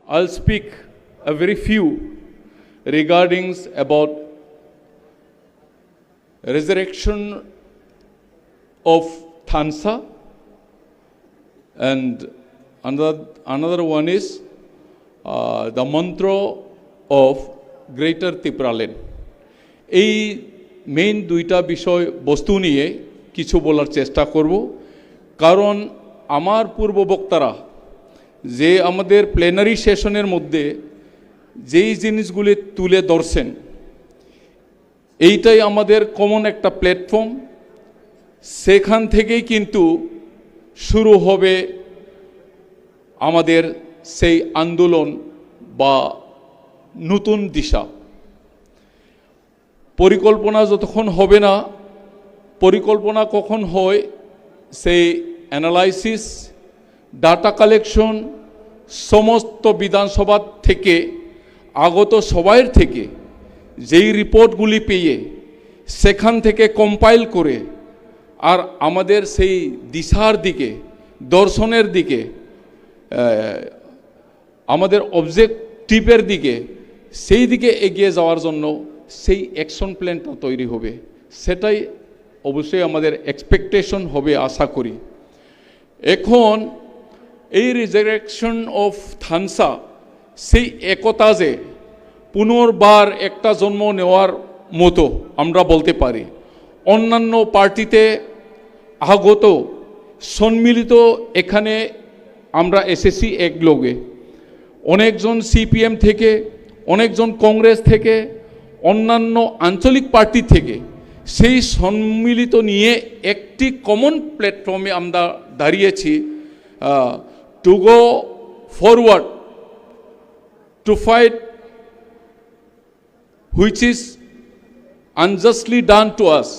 I'll speak a very few regarding about resurrection of Thansa, and another one is the mantra of Greater Tipra Land. এই main দুইটা বিষয় বস্তু নিয়ে কিছু বলার চেষ্টা করব, কারণ আমার পূর্ব বক্তারা যে আমাদের প্লেনারি সেশনের মধ্যে যেই জিনিসগুলি তুলে ধরছেন, এইটাই আমাদের কমন একটা প্ল্যাটফর্ম। সেখান থেকেই কিন্তু শুরু হবে আমাদের সেই আন্দোলন বা নতুন দিশা। পরিকল্পনা যতক্ষণ হবে না, পরিকল্পনা কখন হয়, সেই অ্যানালাইসিস, ডাটা কালেকশন, সমস্ত বিধানসভা থেকে আগত সবাইয়ের থেকে যেই রিপোর্টগুলি পেয়ে সেখান থেকে কম্পাইল করে আর আমাদের সেই দিশার দিকে, দর্শনের দিকে, আমাদের অবজেক্টিভের দিকে, সেই দিকে এগিয়ে যাওয়ার জন্য সেই অ্যাকশন প্ল্যানটা তৈরি হবে। সেটাই অবশ্যই আমাদের এক্সপেকটেশন হবে, আশা করি। এখন এই রিজারেকশন অফ থানসা, সেই একতা যে পুনর্বার একটা জন্ম নেওয়ার মতো আমরা বলতে পারি। অন্যান্য পার্টিতে আগত সম্মিলিত এখানে আমরা এসেছি একলগে, অনেকজন সিপিএম থেকে, অনেকজন কংগ্রেস থেকে, অন্যান্য আঞ্চলিক পার্টি থেকে, সেই সম্মিলিত নিয়ে একটি কমন প্ল্যাটফর্মে আমরা দাঁড়িয়েছি to go forward to fight which is unjustly done to us,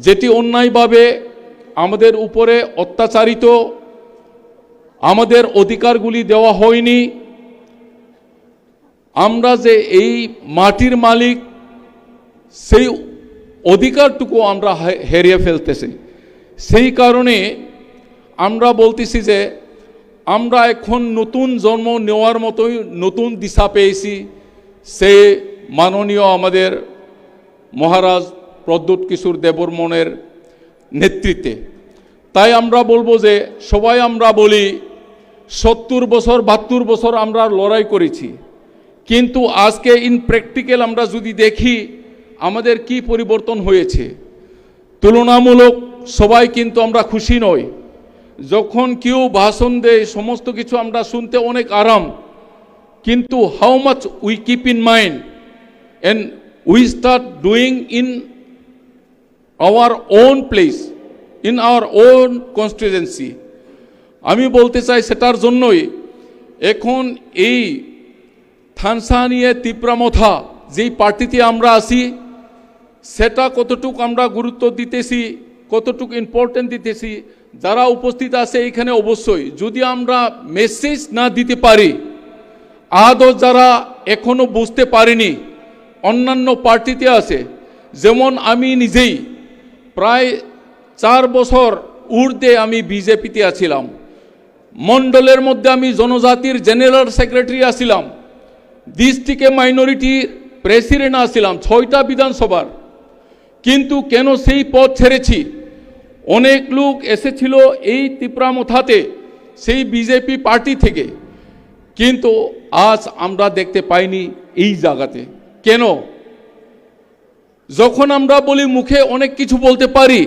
যেটি অন্যায়ভাবে আমাদের উপরে অত্যাচারিত, আমাদের অধিকারগুলি দেওয়া হয়নি। আমরা যে এই মাটির মালিক, সেই অধিকারটুকু আমরা হারিয়ে ফেলতেছি। সেই কারণে আমরা বলতেছি যে আমরা এখন নতুন জন্ম নেওয়ার মতোই নতুন দিশা পেয়েছি, সে মাননীয় আমাদের মহারাজ প্রদ্যুৎ কিশোর দেববর্মনের নেতৃত্বে। তাই আমরা বলবো যে সবাই আমরা বলি 70 বছর 72 বছর আমরা লড়াই করেছি, কিন্তু আজকে ইন প্র্যাকটিক্যাল আমরা যদি দেখি আমাদের কি পরিবর্তন হয়েছে, তুলনামূলক সবাই কিন্তু আমরা খুশি নই। যখন কেউ ভাষণ দেয় সমস্ত কিছু আমরা শুনতে অনেক আরাম, কিন্তু how much we keep in mind and we start doing in our own place, in our own constituency. আমি বলতে চাই সেটার জন্যই এখন এই থানসা নিয়ে তিপ্রা মথা যেই পার্টিতে আমরা আছি, সেটা কতটুকু আমরা গুরুত্ব দিতেছি, কতটুকু ইম্পর্টেন্ট দিতেছি, যারা উপস্থিত আছে এখানে অবশ্যই যদি আমরা মেসেজ না দিতে পারি, আদৌ যারা এখনো বুঝতে পারিনি অন্যান্য পার্টিতে আছে, যেমন আমি নিজেই প্রায় 4 বছর ঊর্ধ্বে আমি বিজেপিতে আছিলাম, মণ্ডলের মধ্যে আমি জনজাতির জেনারেল সেক্রেটারি আছিলাম, ডিস্ট্রিক্টে মাইনরিটির প্রেসিডেন্ট আছিলাম 6টা বিধানসভার। কিন্তু কেন সেই পদ ছেড়েছি? অনেক লোক এসেছিল এই তিপ্রা মথাতে সেই বিজেপি পার্টি থেকে, কিন্তু আজ আমরা দেখতে পাইনি এই জায়গাতে। কেন? যখন আমরা বলি মুখে অনেক কিছু বলতে পারি,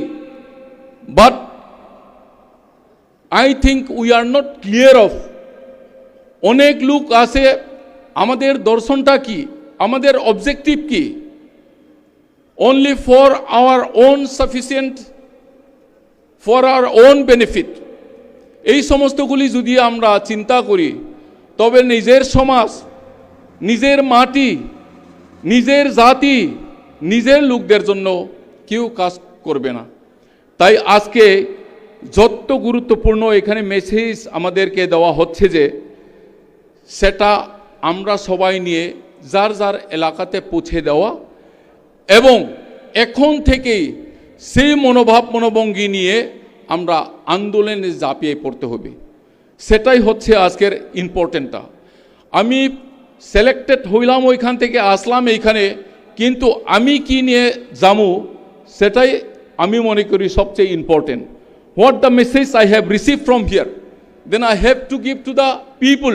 but I think we are not clear of. অনেক লোক আছে, আমাদের দর্শনটা কি, আমাদের অবজেক্টিভ কি, only for our own sufficient, for our own benefit। এই সমস্তগুলি যদি আমরা চিন্তা করি, তবে নিজের সমাজ, নিজের মাটি, নিজের জাতি, নিজের লোকদের জন্য কেউ কাজ করবে না। তাই আজকে যত গুরুত্বপূর্ণ এখানে মেসেজ আমাদেরকে দেওয়া হচ্ছে যে সেটা আমরা সবাই নিয়ে যার যার এলাকাতে পৌঁছে দেওয়া, এবং এখন থেকেই সেই মনোভাব মনোভঙ্গি নিয়ে আমরা আন্দোলনে ঝাঁপিয়ে পড়তে হবে। সেটাই হচ্ছে আজকের ইম্পর্টেন্টটা। আমি সিলেক্টেড হইলাম, ওইখান থেকে আসলাম এইখানে, কিন্তু আমি কি নিয়ে যাবো সেটাই আমি মনে করি সবচেয়ে important. What the message I have receive from here, then I have to give to the people.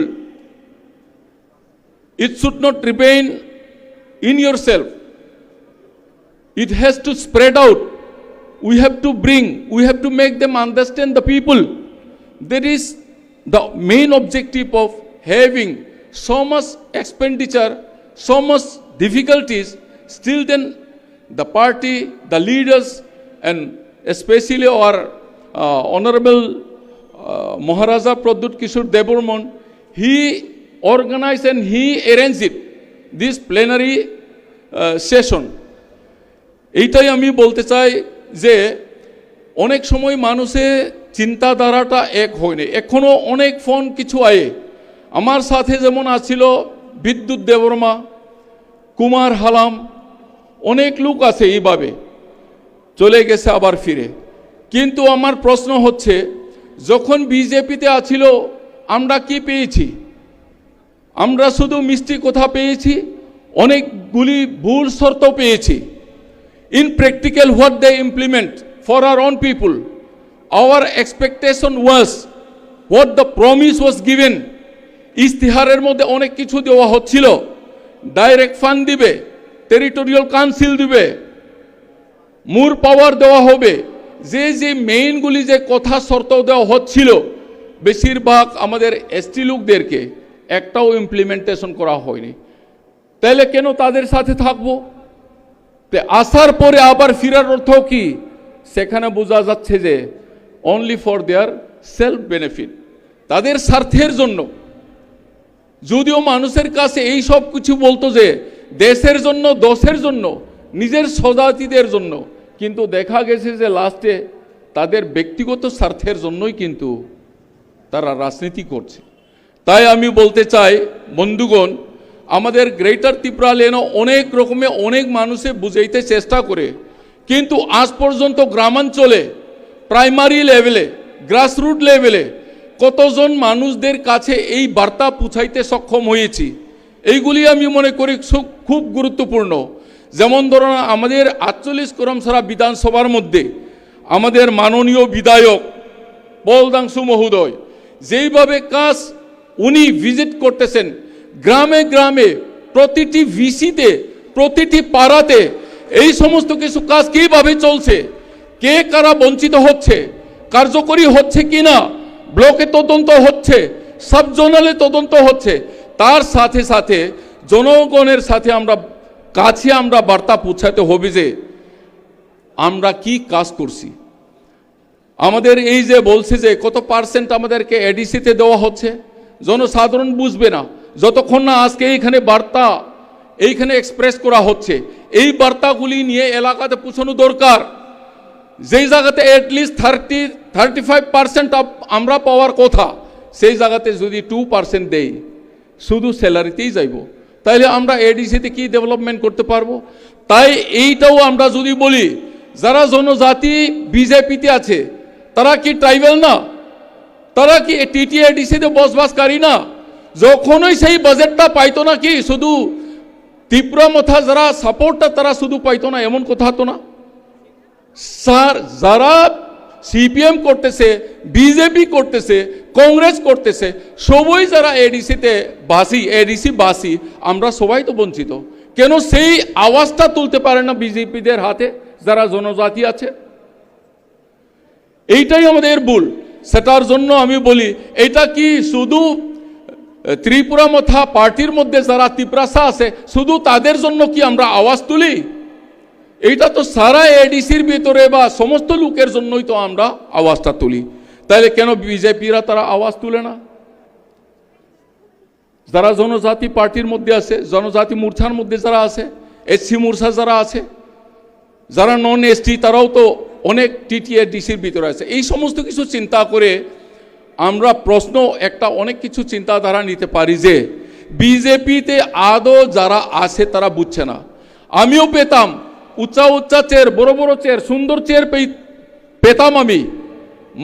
It should not remain in yourself, it has to spread out. We have to bring, we have to make them understand the people. That is the main objective of having so much expenditure, so much difficulties. Still then the party, the leaders, and especially our honorable Maharaja Pradut Kishore Debbarma, he organized and he arranged it, this plenary session. এইটাই আমি বলতে চাই যে অনেক সময় মানুষের চিন্তাধারাটা এক হয় না, এখনো অনেক ফোন কিছু আয়ে। আমার সাথে যেমন আছিল বিদ্যুৎ দেববর্মা, কুমার হালাম, অনেক লোক আছে এইভাবে চলে গেছে আবার ফিরে। কিন্তু আমার প্রশ্ন হচ্ছে, যখন বিজেপিতে আছিল আমরা কি পেয়েছি? আমরা শুধু মিষ্টি কথা পেয়েছি, অনেকগুলি ভুল শর্ত পেয়েছি। In practical what they implement for our own people, our expectation was what the promise was given. ইস্তিহারের মধ্যে অনেক কিছু দেওয়া হচ্ছিল, ডাইরেক্ট ফান্ড দিবে, টেরিটোরিয়াল কাউন্সিল দিবে, মোর পাওয়ার দেওয়া হবে, যে যে মেইনগুলি যে কথা শর্ত দেওয়া হচ্ছিল বেশিরভাগ আমাদের এসটি লোকদেরকে একটাও ইমপ্লিমেন্টেশন করা হয়নি। তাহলে কেন তাদের সাথে থাকবো? আসার পরে আবার ফিরার অর্থ কি? সেখানে বোঝা যাচ্ছে যে only for their self benefit, তাদের স্বার্থের জন্য। যদিও মানুষের কাছে এই সব কিছু বলতো যে দেশের জন্য, দোষের জন্য, নিজের স্বজাতিদের জন্য, কিন্তু দেখা গেছে যে লাস্টে তাদের ব্যক্তিগত স্বার্থের জন্যই কিন্তু তারা রাজনীতি করছে। তাই আমি বলতে চাই বন্ধুগণ, আমাদের গ্রেটার ত্রিপুরা লেনে অনেক রকমে অনেক মানুষে বুঝাইতে চেষ্টা করে, কিন্তু আজ পর্যন্ত গ্রামাঞ্চলে প্রাইমারি লেভেলে, গ্রাসরুট লেভেলে কতজন মানুষদের কাছে এই বার্তা পৌঁছাইতে সক্ষম হয়েছি, এইগুলি আমি মনে করি খুব গুরুত্বপূর্ণ। যেমন ধরুন আমাদের 48 করমছড়া বিধানসভার মধ্যে আমাদের মাননীয় বিধায়ক বলদাংশু মহোদয় যেইভাবে কাজ উনি ভিজিট করতেছেন, গ্রামে গ্রামে, প্রতিটি ভিসিতে, প্রতিটি পাড়াতে এই সমস্ত কিছু কাজ কিভাবে চলছে, কে কারা বঞ্চিত হচ্ছে, কার্যকরী হচ্ছে কিনা, ব্লকে তদন্ত হচ্ছে, সাব জোনালে তদন্ত হচ্ছে, তার সাথে সাথে জনগণের সাথে আমরা কাছে আমরা বার্তা পৌঁছাতে হবে যে আমরা কি কাজ করছি। আমাদের এই যে বলছে যে কত পার্সেন্ট আমাদেরকে এডিসিতে দেওয়া হচ্ছে, জনসাধারণ বুঝবে না যতক্ষণ না আজকে এইখানে বার্তা এইখানে এক্সপ্রেস করা হচ্ছে। এই বার্তাগুলি নিয়ে এলাকাতে পৌঁছানো দরকার। যেই জায়গাতে অ্যাটলিস্ট 35% আমরা পাওয়ার কথা, সেই জায়গাতে যদি 2% দেই, শুধু স্যালারিতেই যাইব, তাইলে আমরা এডিসিতে কি ডেভেলপমেন্ট করতে পারবো? তাই এইটাও আমরা যদি বলি, যারা জনজাতি বিজেপিতে আছে তারা কি ট্রাইবেল না? তারা কি টিটিএডিসিতে বসবাসকারী না? যখনই সেই বাজেটটা পাইতো না, কি শুধু ত্রিপুরা মথা যারা সাপোর্টটা তারা শুধু পাইতো না এমন কথা তো না। স্যার, যারা সিপিএম করতেছে, বিজেপি করতেছে, কংগ্রেস করতেছে, সবই যারা এডিসিতে বাসি, এডিসি বাসি, আমরা সবাই তো বঞ্চিত। কেন সেই আওয়াজটা তুলতে পারে না বিজেপিদের হাতে যারা জনজাতি আছে? এইটাই আমাদের ভুল। সেটার জন্য আমি বলি, এটা কি শুধু ত্রিপুরা মথা পার্টির মধ্যে যারা টিপ্রাসা আছে শুধু তাদের জন্য কি আমরা আওয়াজ তুলি? এইটা তো সারা এডিসির ভিতরে বা সমস্ত লোকের জন্যই তো আমরা আওয়াজটা তুলি। তাহলে কেন বিজেপিরা তারা আওয়াজ তুলে না? যারা জনজাতি পার্টির মধ্যে আছে, জনজাতি মোর্চার মধ্যে যারা আছে, এসসি মোর্চা যারা আছে, যারা নন এসটি, তারাও তো অনেক টিটিএডিসির ভিতরে আছে। এই সমস্ত কিছু চিন্তা করে আমরা প্রশ্ন একটা অনেক কিছু চিন্তাধারা নিতে পারি যে বিজেপিতে আদৌ যারা আছে তারা বুঝছে না। আমিও পেতাম উচ্চা উচ্চা চেয়ার, বড় বড় চেয়ার, সুন্দর চেয়ার পেতাম আমি।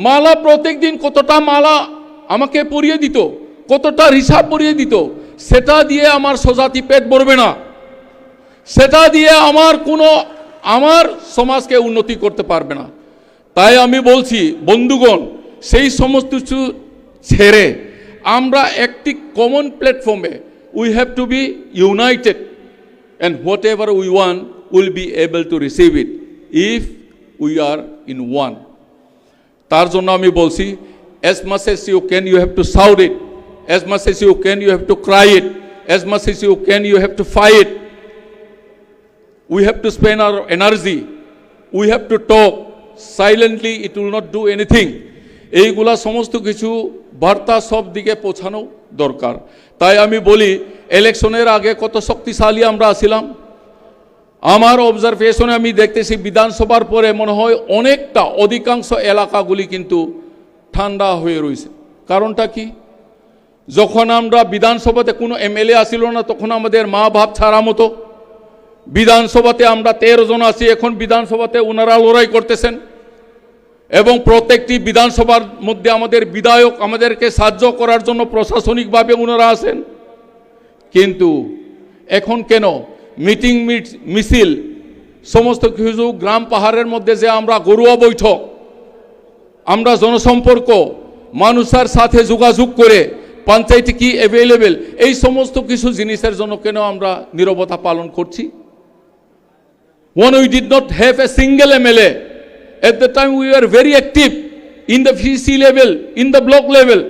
মালা প্রত্যেক দিন কতটা মালা আমাকে পরিয়ে দিত, কতটা হিসাব পরিয়ে দিত, সেটা দিয়ে আমার স্বজাতি পেট ভরবে না, সেটা দিয়ে আমার সমাজকে উন্নতি করতে পারবে না। তাই আমি বলছি বন্ধুগণ, সেই সমস্ত কিছু ছেড়ে আমরা একটি কমন প্ল্যাটফর্মে we have to B United, and whatever we want will be able to receive it if we are in one. তার জন্য আমি বলছি, as much as you can you have to shout it, as much as you can you have to cry it, as much as you can you have to fight. We have to spend our energy, we have to talk silently, it will not do anything. এইগুলা সমস্ত কিছু বার্তা সব দিকে পৌঁছানো দরকার। তাই আমি বলি, ইলেকশনের আগে কত শক্তিশালী আমরা ছিলাম। আমার অবজারভেশনে আমি দেখতেছি বিধানসভার পরে মনে হয় অনেকটা অধিকাংশ এলাকাগুলি কিন্তু ঠান্ডা হয়ে রয়েছে। কারণটা কি? যখন আমরা বিধানসভাতে কোনো এমএলএ আসিল না, তখন আমাদের মা বাপ ছাড়া মতো। বিধানসভাতে আমরা 13 জন আছি, এখন বিধানসভাতে ওনারা লড়াই করতেছেন এবং প্রত্যেকটি বিধানসভার মধ্যে আমাদের বিধায়ক আমাদেরকে সাহায্য করার জন্য প্রশাসনিকভাবে ওনারা আসেন। কিন্তু এখন কেন মিটিং মিছিল সমস্ত কিছু গ্রাম পাহাড়ের মধ্যে যে আমরা গরুয়া বৈঠক, আমরা জনসম্পর্ক মানুষের সাথে যোগাযোগ করে পঞ্চায়েতে কি অ্যাভেলেবেল, এই সমস্ত কিছু জিনিসের জন্য কেন আমরা নীরবতা পালন করছি? When we did not have a single MLA, at the time we were very active in the VC level, in the block level.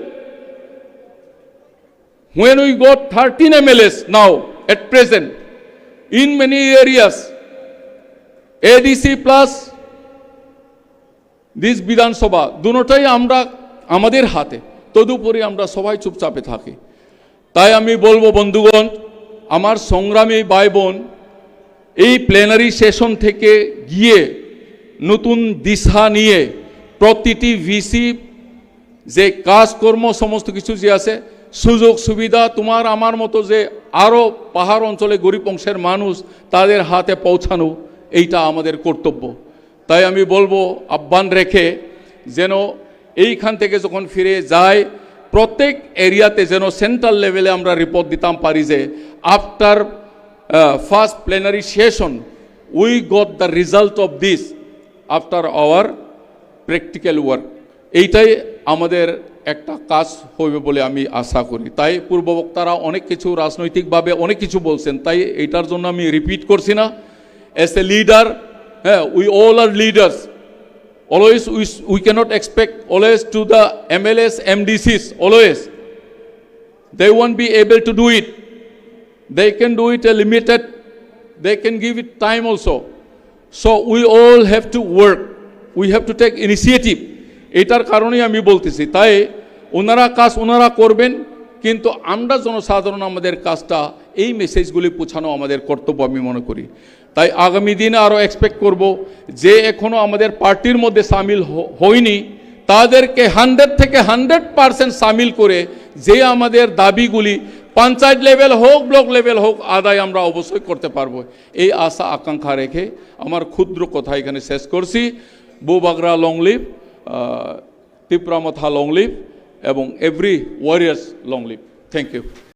When we got 13 MLAs now at present in many areas, ADC plus this Bidhan Sabha, দুটোটাই আমরা আমাদের হাতে, তদুপরি আমরা সবাই চুপচাপে থাকি। তাই আমি বলবো বন্ধুগণ, আমার সংগ্রামী ভাই বোন, এই প্লেনারি সেশন থেকে গিয়ে নতুন দিশা নিয়ে প্রতিটি ভিসি যে কাজকর্ম সমস্ত কিছু যে আছে, সুযোগ সুবিধা তোমার আমার মতো যে আরও পাহাড় অঞ্চলে গরিব অংশের মানুষ তাদের হাতে পৌঁছানো, এইটা আমাদের কর্তব্য। তাই আমি বলবো আহ্বান রেখে যেন এইখান থেকে যখন ফিরে যায় প্রত্যেক এরিয়াতে যেন সেন্ট্রাল লেভেলে আমরা রিপোর্ট দিতাম পারি যে after first plenary session we got the result of this after our practical work. এইটাই আমাদের একটা কাজ হবে বলে আমি আশা করি। তাই পূর্ববক্তারা অনেক কিছু রাজনৈতিকভাবে অনেক কিছু বলছেন, তাই এইটার জন্য আমি রিপিট করছি না। অ্যাজ এ লিডার, হ্যাঁ, we all are leaders, always we cannot expect always to the MLAs, MDCs, always they won't be able to do it. They can do it a limited, they can give it time also. So we all have to work, we have to take initiative. এটার কারণেই আমি বলতেছি। তাই ওনারা কাজ ওনারা করবেন, কিন্তু আমরা জনসাধারণ আমাদের কাজটা এই মেসেজগুলি পৌঁছানো আমাদের কর্তব্য আমি মনে করি। তাই আগামী দিনে আরও এক্সপেক্ট করব যে এখনও আমাদের পার্টির মধ্যে সামিল হয়নি তাদেরকে 100 থেকে 100% সামিল করে যে আমাদের দাবিগুলি পঞ্চায়েত লেভেল হোক ব্লক লেভেল হোক আদায় আমরা অবশ্যই করতে পারবো, এই আশা আকাঙ্ক্ষা রেখে আমার ক্ষুদ্র কথা এখানে শেষ করছি। বুবাগ্রা long live, Tipra Motha long live এবং every warriors long live. Thank you.